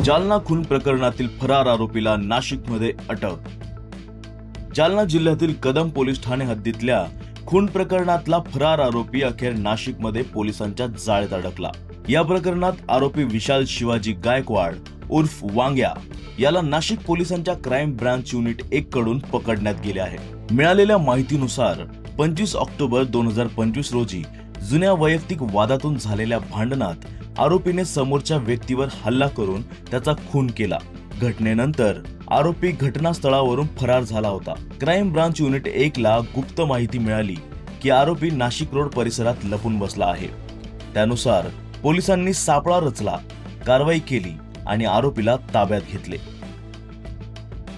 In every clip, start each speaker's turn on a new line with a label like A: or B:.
A: जालना खून प्रकरणातील फरार आरोपीला नाशिकमध्ये अटक। जालना जिल्ह्यातील कदम पोलीस ठाणे हद्दीतल्या खून प्रकरणातला फरार आरोपी अखेर नाशिकमध्ये पोलिसांच्या जाळ्यात अडकला। या प्रकरणात आरोपी विशाल शिवाजी गायकवाड उर्फ वांग्या याला नाशिक पोलिसांच्या क्राइम ब्रांच युनिट 1 कडून पकडण्यात गेले आहे। मिळालेल्या माहितीनुसार 25 ऑक्टोबर 2025 रोजी जुन्या वैयक्तिक वादातून झालेल्या भांडणात आरोपीने समोरच्या व्यक्तीवर हल्ला करून त्याचा खून केला। घटनेनंतर आरोपी घटनास्थळावरून फरार झाला होता। क्राइम ब्रांच युनिट 1 ला गुप्त माहिती मिळाली की आरोपी नाशिक रोड परिसरात लपून बसला आहे। त्यानुसार पोलिसांनी सापळा रचला, कारवाई केली आणि आरोपीला ताब्यात घेतले।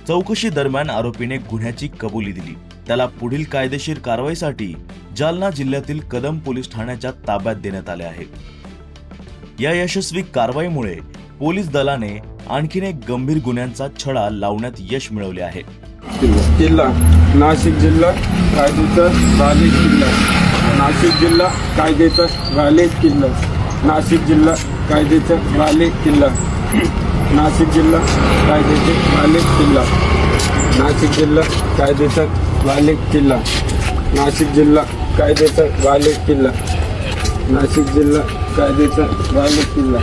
A: चौकशी दरम्यान आरोपीने गुन्ह्याची कबुली दिली। त्याला पुढील कायदेशीर कारवाईसाठी जालना जिल्ह्यातील कदम पोलीस ठाण्याच्या ताब्यात देण्यात आले आहे। या यशस्वी कारवाईमुळे पोलीस दलाने आणखीन एक गंभीर गुन्ह्यांचा छडा लावण्यात यश मिळवले आहे।
B: किल्ला नाशिक जिल्हा कायदेचा बालेक किल्ला, नाशिक जिल्हा कायदेचा बालेक किल्ला, नाशिक जिल्हा कायदेचा बालेक किल्ला, नाशिक जिल्हा कायदेचा बालेक किल्ला, नाशिक जिल्हा कायदेचा बालेक किल्ला, नाशिक जिल्हा कायदेचा बालेक किल्ला, नाशिक जिल्हा कायदेचा बालेक किल्ला।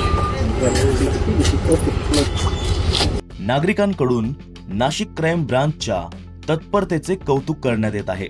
A: नागरिकांकडून नाशिक क्राइम ब्रांचच्या तत्परतेचे कौतुक करण्यात येत आहे।